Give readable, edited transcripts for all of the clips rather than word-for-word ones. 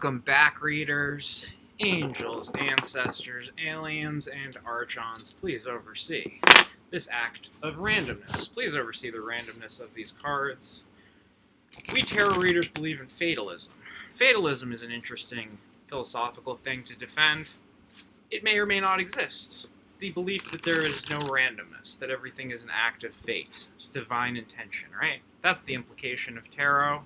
Welcome back, readers, angels, ancestors, aliens, and archons. Please oversee this act of randomness. Please oversee the randomness of these cards. We tarot readers believe in fatalism. Fatalism is an interesting philosophical thing to defend. It may or may not exist. It's the belief that there is no randomness, that everything is an act of fate. It's divine intention, right? That's the implication of tarot.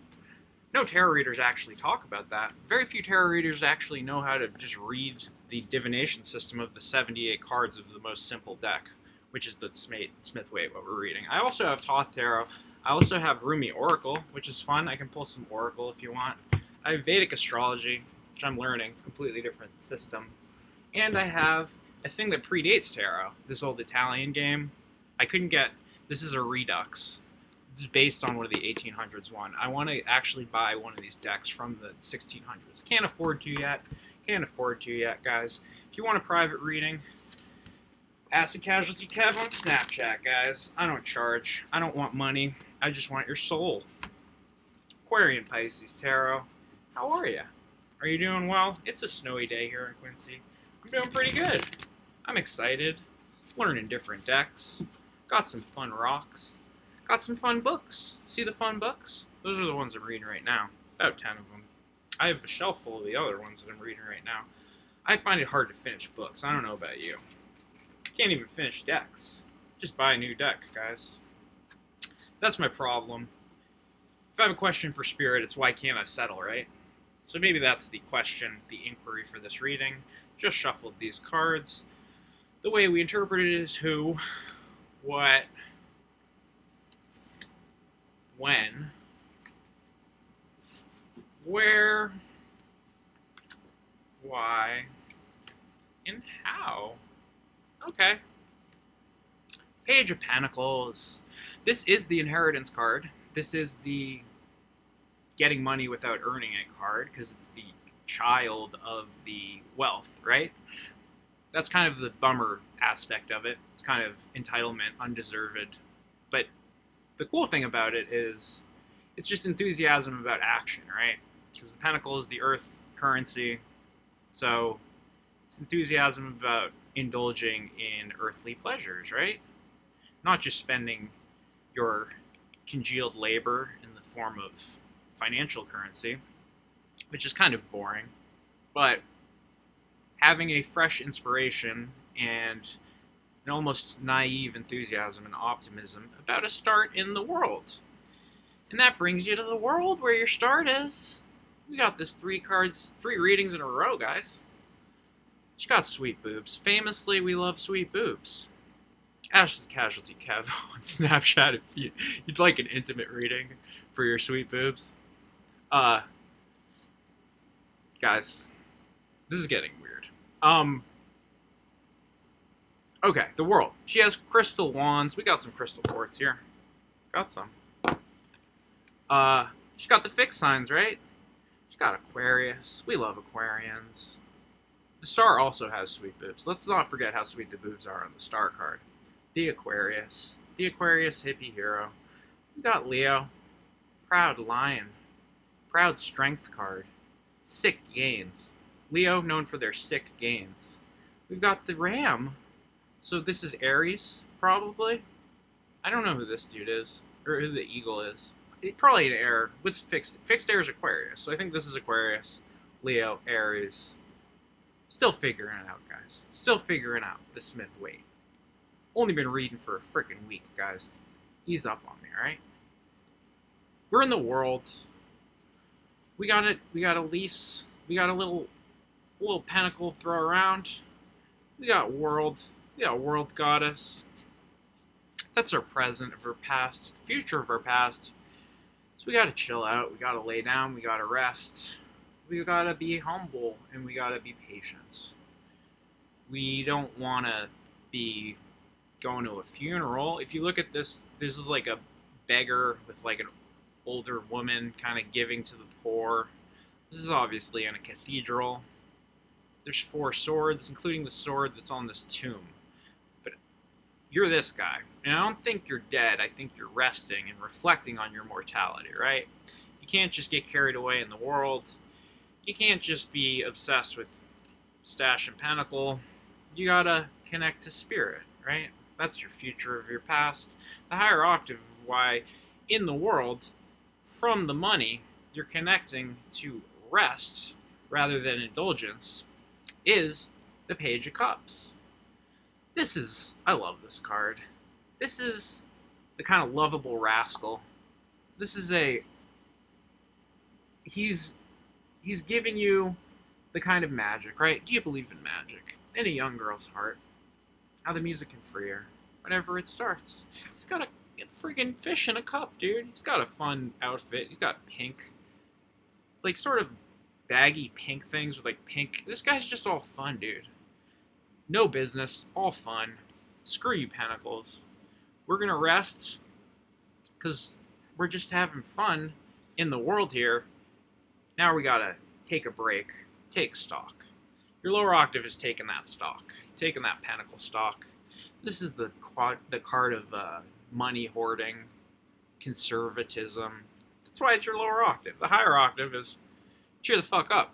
No tarot readers actually talk about that. Very few tarot readers actually know how to just read the divination system of the 78 cards of the most simple deck, which is the Smith Way, what we're reading. I also have Thoth Tarot. I also have Rumi Oracle, which is fun. I can pull some Oracle if you want. I have Vedic Astrology, which I'm learning. It's a completely different system. And I have a thing that predates tarot, this old Italian game. This is a Redux. This is based on one of the 1800s one. I want to actually buy one of these decks from the 1600s. Can't afford to yet, guys. If you want a private reading, acidcasualtykev on Snapchat, guys. I don't charge. I don't want money. I just want your soul. Aquarian Pisces Tarot. How are you? Are you doing well? It's a snowy day here in Quincy. I'm doing pretty good. I'm excited. Learning different decks. Got some fun rocks. Got some fun books. See the fun books? Those are the ones I'm reading right now. About 10 of them. I have a shelf full of the other ones that I'm reading right now. I find it hard to finish books. I don't know about you. Can't even finish decks. Just buy a new deck, guys. That's my problem. If I have a question for Spirit, it's why can't I settle, right? So maybe that's the question, the inquiry for this reading. Just shuffled these cards. The way we interpret it is who, what, when, where, why, and how. Okay. Page of Pentacles. This is the inheritance card. This is the getting money without earning it card, because it's the child of the wealth, right? That's kind of the bummer aspect of it. It's kind of entitlement, undeserved. But the cool thing about it is it's just enthusiasm about action, right? Because the pentacle is the earth currency. So it's enthusiasm about indulging in earthly pleasures, right? Not just spending your congealed labor in the form of financial currency, which is kind of boring, but having a fresh inspiration and an almost naive enthusiasm and optimism about a start in the world. And that brings you to the world where your start is. We got this 3 readings in a row, guys. She got sweet boobs. Famously, we love sweet boobs. acidcasualtykev on Snapchat if you'd like an intimate reading for your sweet boobs. Guys, this is getting weird. Okay, the world. She has crystal wands. We got some crystal quartz here. Got some. She's got the fixed signs, right? She's got Aquarius. We love Aquarians. The star also has sweet boobs. Let's not forget how sweet the boobs are on the star card. The Aquarius hippie hero. We got Leo. Proud lion. Proud strength card. Sick gains. Leo known for their sick gains. We've got the ram. So this is Aries, probably. I don't know who this dude is, or who the eagle is. It's probably an air. What's fixed? Fixed air is Aquarius, so I think this is Aquarius, Leo, Aries. Still figuring it out, guys. Still figuring out the Smith Way. Only been reading for a freaking week, guys. Ease up on me, alright? We're in the world. We got a lease. We got a little pentacle throw around. We got world. We got world goddess. That's our present of our past, future of our past. So we gotta chill out. We gotta lay down. We gotta rest. We gotta be humble and we gotta be patient. We don't wanna be going to a funeral. If you look at this is like a beggar with like an older woman kind of giving to the poor. This is obviously in a cathedral. There's 4 swords, including the sword that's on this tomb. But you're this guy. And I don't think you're dead. I think you're resting and reflecting on your mortality, right? You can't just get carried away in the world. You can't just be obsessed with stash and pentacle. You gotta connect to spirit, right? That's your future of your past. The higher octave of why in the world, from the money, you're connecting to rest rather than indulgence, is the Page of Cups. I love this card. This is the kind of lovable rascal. This is he's giving you the kind of magic, right? Do you believe in magic? In a young girl's heart, how the music can free her whenever it starts. He's got a freaking fish in a cup, dude. He's got a fun outfit. He's got pink, like sort of baggy pink things with like pink. This guy's just all fun, dude. No business, all fun. Screw you, Pentacles. We're gonna rest because we're just having fun in the world here. Now we gotta take a break, take stock. Your lower octave is taking that stock, taking that pentacle stock. This is the card of money hoarding, conservatism. That's why it's your lower octave. The higher octave is cheer the fuck up,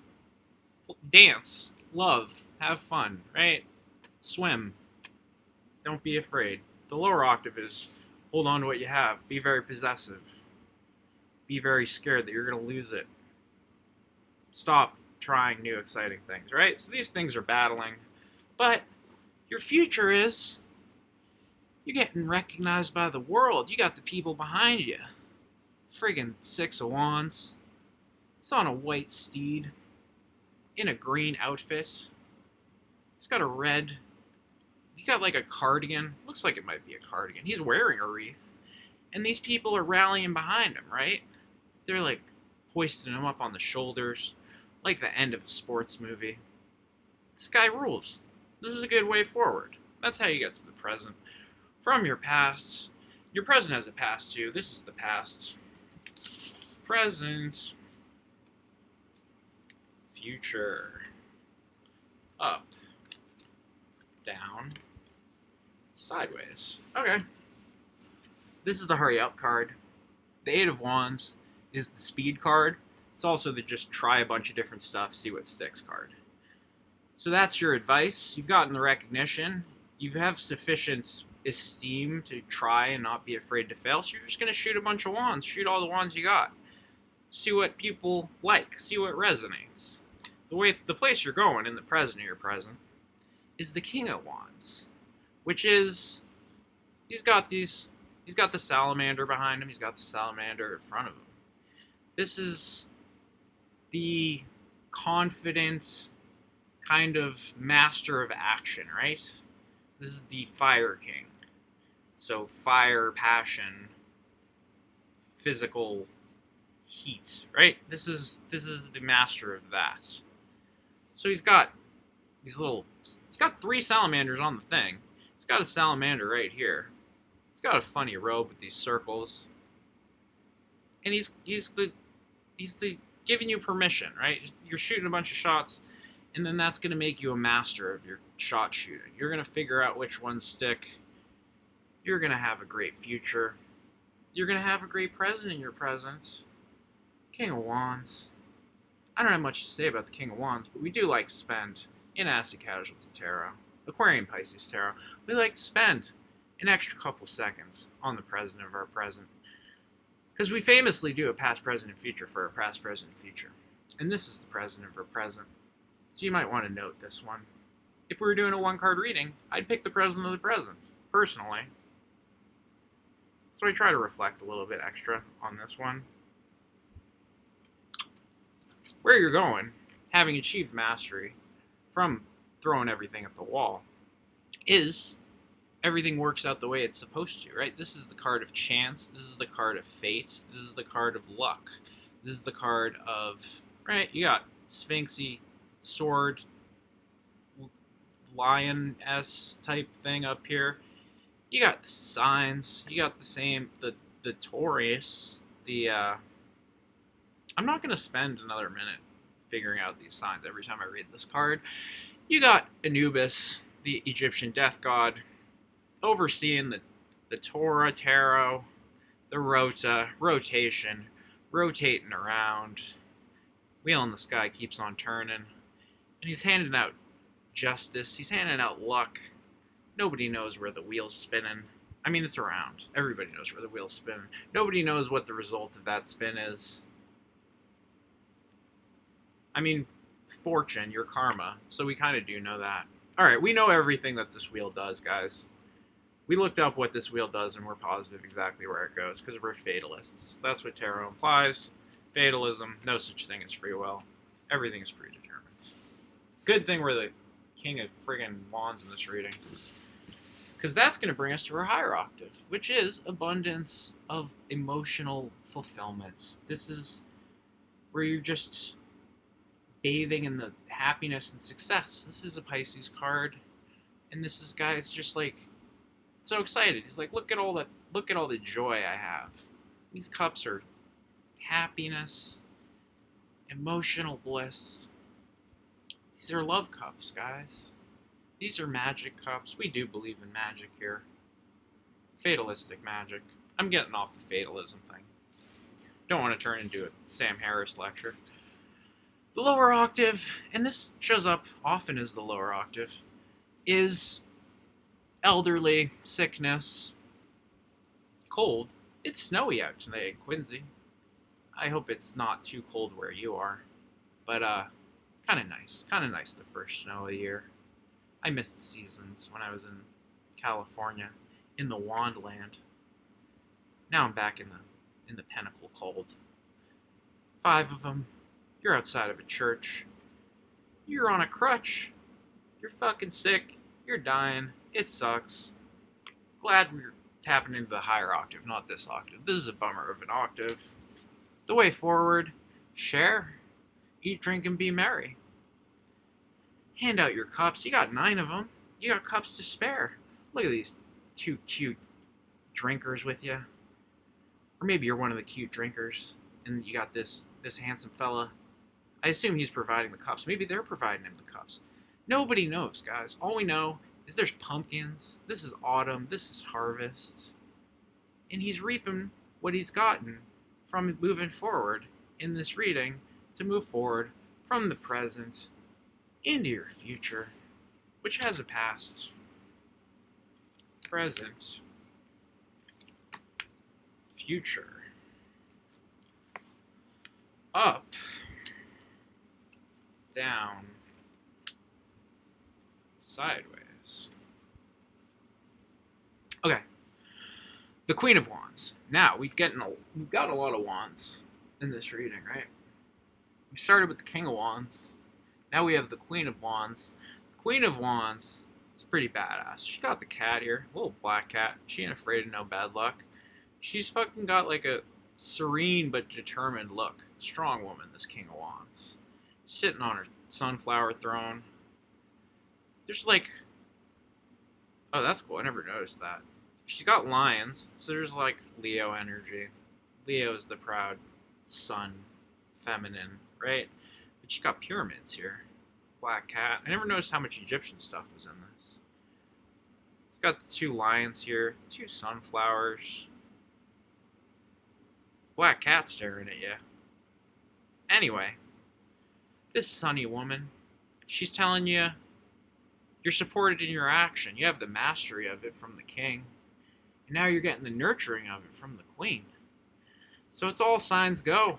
dance, love, have fun, right? Swim. Don't be afraid. The lower octave is hold on to what you have. Be very possessive. Be very scared that you're going to lose it. Stop trying new exciting things, right? So these things are battling. But your future is you're getting recognized by the world. You got the people behind you. Friggin' Six of Wands. He's on a white steed. In a green outfit. He's got a red... He's got like a cardigan. Looks like it might be a cardigan. He's wearing a wreath. And these people are rallying behind him, right? They're like hoisting him up on the shoulders. Like the end of a sports movie. This guy rules. This is a good way forward. That's how you get to the present. From your past. Your present has a past too. This is the past. Present. Future. Up. Down. Sideways. Okay. This is the hurry up card. The Eight of Wands is the speed card. It's also the just try a bunch of different stuff, see what sticks card. So that's your advice. You've gotten the recognition. You have sufficient esteem to try and not be afraid to fail. So you're just going to shoot a bunch of wands. Shoot all the wands you got. See what people like. See what resonates. The place you're going in the present of your present is the King of Wands. Which is, he's got the salamander behind him. He's got the salamander in front of him. This is the confident kind of master of action, right? This is the Fire King. So fire, passion, physical heat, right? This is the master of that. So he's got he's got 3 salamanders on the thing. He's got a salamander right here. He's got a funny robe with these circles. And he's the giving you permission, right? You're shooting a bunch of shots, and then that's going to make you a master of your shot shooting. You're going to figure out which ones stick. You're going to have a great future. You're going to have a great present in your presence. King of Wands. I don't have much to say about the King of Wands, but we do like to spend, in Acid Casualty Tarot, Aquarian Pisces Tarot, we like to spend an extra couple seconds on the present of our present. Because we famously do a past, present, and future for our past, present, and future. And this is the present of our present. So you might want to note this one. If we were doing a one-card reading, I'd pick the present of the present, personally. So I try to reflect a little bit extra on this one. Where you're going, having achieved mastery from throwing everything at the wall, is everything works out the way it's supposed to, right? This is the card of chance. This is the card of fate. This is the card of luck. This is the card of, right, you got Sphinxy, sword, lion-s type thing up here. You got the signs. You got the same, the Taurus, I'm not going to spend another minute figuring out these signs every time I read this card. You got Anubis, the Egyptian death god, overseeing the Torah, tarot, the rota, rotation, rotating around, Wheel in the sky keeps on turning, and he's handing out justice. He's handing out luck. Nobody knows where the wheel's spinning. I mean, it's around. Everybody knows where the wheel's spinning. Nobody knows what the result of that spin is. I mean, fortune, your karma. So we kind of do know that. All right, we know everything that this wheel does, guys. We looked up what this wheel does, and we're positive exactly where it goes because we're fatalists. That's what tarot implies. Fatalism, no such thing as free will. Everything is predetermined. Good thing we're the king of friggin' wands in this reading. Because that's going to bring us to our higher octave, which is abundance of emotional fulfillment. This is where you're just bathing in the happiness and success. This is a Pisces card, and this is guys just like so excited. He's like, look at all the joy I have. These cups are happiness, emotional bliss. These are love cups, guys. These are magic cups. We do believe in magic here. Fatalistic magic. I'm getting off the fatalism thing. Don't want to turn into a Sam Harris lecture. The lower octave, and this shows up often as the lower octave, is elderly, sickness, cold. It's snowy out today in Quincy. I hope it's not too cold where you are. But, kind of nice. Kind of nice the first snow of the year. I missed seasons when I was in California, in the Wandland. Now I'm back in the pinnacle cold. 5 of them. You're outside of a church. You're on a crutch. You're fucking sick. You're dying. It sucks. Glad we're tapping into the higher octave, not this octave. This is a bummer of an octave. The way forward, share, eat, drink, and be merry. Hand out your cups. You got 9 of them. You got cups to spare. Look at these 2 cute drinkers with you. Or maybe you're one of the cute drinkers, and you got this handsome fella. I assume he's providing the cups. Maybe they're providing him the cups. Nobody knows, guys. All we know is there's pumpkins. This is autumn. This is harvest. And he's reaping what he's gotten from moving forward in this reading to move forward from the present into your future, which has a past, present, future, up, down, sideways. Okay, the Queen of Wands. Now we've got a lot of wands in this reading, right? We started with the King of Wands. Now we have the Queen of Wands. The Queen of Wands is pretty badass. She got the cat here, a little black cat. She ain't afraid of no bad luck. She's fucking got like a serene but determined look. Strong woman, this King of Wands. Sitting on her sunflower throne. There's like, oh, that's cool. I never noticed that. She's got lions, so there's like Leo energy. Leo is the proud sun, feminine, right? But she's got pyramids here. Black cat. I never noticed how much Egyptian stuff was in this. It's got the 2 lions here, 2 sunflowers. Black cat staring at you. Anyway, this sunny woman, she's telling you you're supported in your action. You have the mastery of it from the king. And now you're getting the nurturing of it from the queen. So it's all signs go.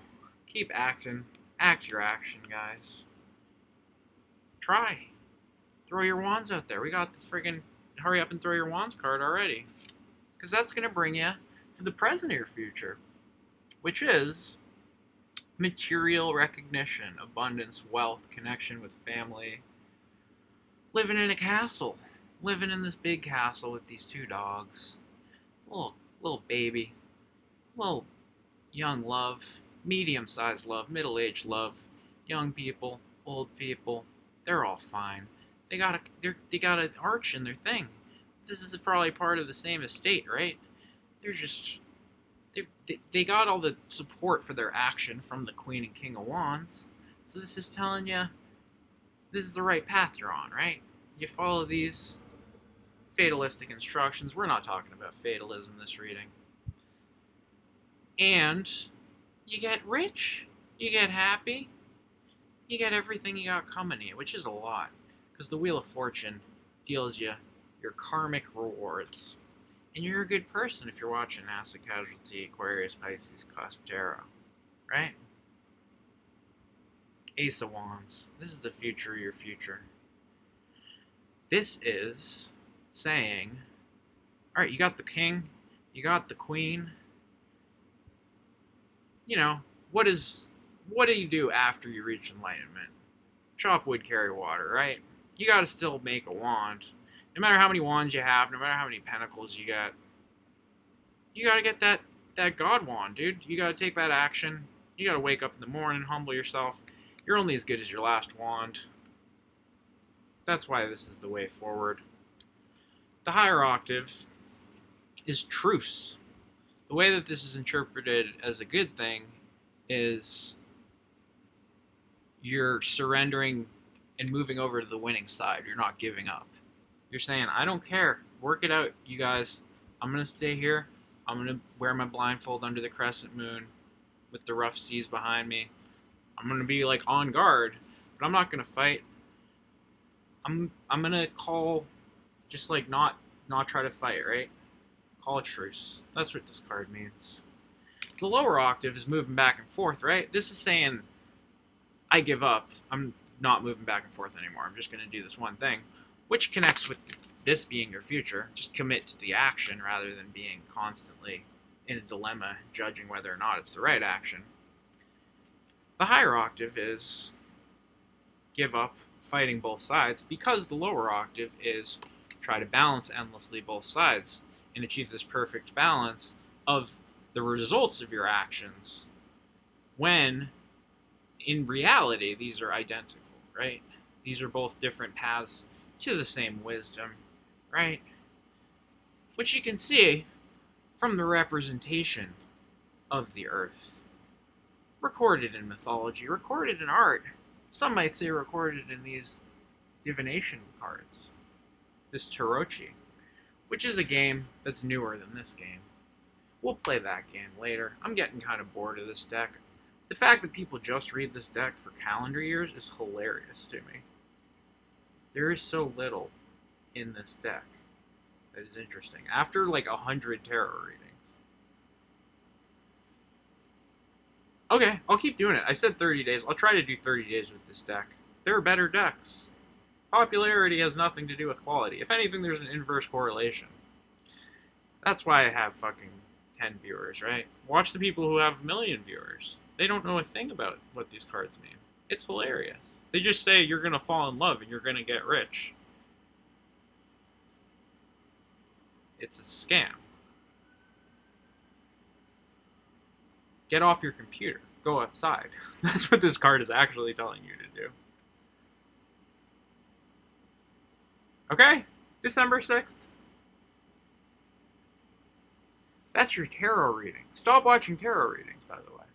Keep acting. Act your action, guys. Try. Throw your wands out there. We got the friggin' hurry up and throw your wands card already. Because that's going to bring you to the present of your future. Which is material recognition, abundance, wealth, connection with family. Living in a castle. Living in this big castle with these 2 dogs. Little baby. Little young love. Medium-sized love. Middle-aged love. Young people. Old people. They're all fine. They got an arch in their thing. This is probably part of the same estate, right? They're just... They got all the support for their action from the Queen and King of Wands. So this is telling you this is the right path you're on, right? You follow these fatalistic instructions. We're not talking about fatalism this reading. And you get rich. You get happy. you get everything you got coming to you, which is a lot. Because the Wheel of Fortune deals you your karmic rewards. And you're a good person if you're watching Acid Casualty, Aquarius, Pisces, Cusp, Tarot. Right? Ace of Wands. This is the future of your future. This is saying, alright, you got the king, you got the queen. You know, what do you do after you reach enlightenment? Chop wood, carry water, right? You gotta still make a wand. No matter how many wands you have, no matter how many pentacles you got, you gotta get that god wand, dude. You gotta take that action. You gotta wake up in the morning, humble yourself. You're only as good as your last wand. That's why this is the way forward. The higher octave is truce. The way that this is interpreted as a good thing is you're surrendering and moving over to the winning side. You're not giving up. You're saying, I don't care. Work it out, you guys. I'm going to stay here. I'm going to wear my blindfold under the crescent moon with the rough seas behind me. I'm going to be like on guard, but I'm not going to fight. I'm going to call, just like not try to fight, right? Call a truce. That's what this card means. The lower octave is moving back and forth, right? This is saying, I give up. I'm not moving back and forth anymore. I'm just going to do this one thing, which connects with this being your future. Just commit to the action rather than being constantly in a dilemma, judging whether or not it's the right action. The higher octave is give up, fighting both sides, because the lower octave is try to balance endlessly both sides and achieve this perfect balance of the results of your actions when in reality these are identical, right? These are both different paths to the same wisdom, right? Which you can see from the representation of the earth. Recorded in mythology, recorded in art. Some might say recorded in these divination cards. This Tarochi, which is a game that's newer than this game. We'll play that game later. I'm getting kind of bored of this deck. The fact that people just read this deck for calendar years is hilarious to me. There is so little in this deck that is interesting. After like 100 tarot readings. Okay, I'll keep doing it. I said 30 days. I'll try to do 30 days with this deck. There are better decks. Popularity has nothing to do with quality. If anything, there's an inverse correlation. That's why I have fucking 10 viewers, right? Watch the people who have a million viewers. They don't know a thing about what these cards mean. It's hilarious. They just say you're going to fall in love and you're going to get rich. It's a scam. Get off your computer. Go outside. That's what this card is actually telling you to do. Okay? December 6th. That's your tarot reading. Stop watching tarot readings, by the way.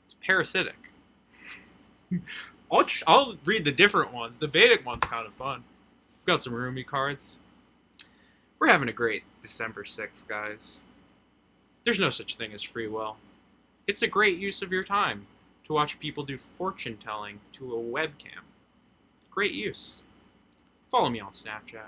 It's parasitic. I'll read the different ones. The Vedic one's kind of fun. Got some Rumi cards. We're having a great December 6th, guys. There's no such thing as free will. It's a great use of your time to watch people do fortune telling to a webcam. Great use. Follow me on Snapchat.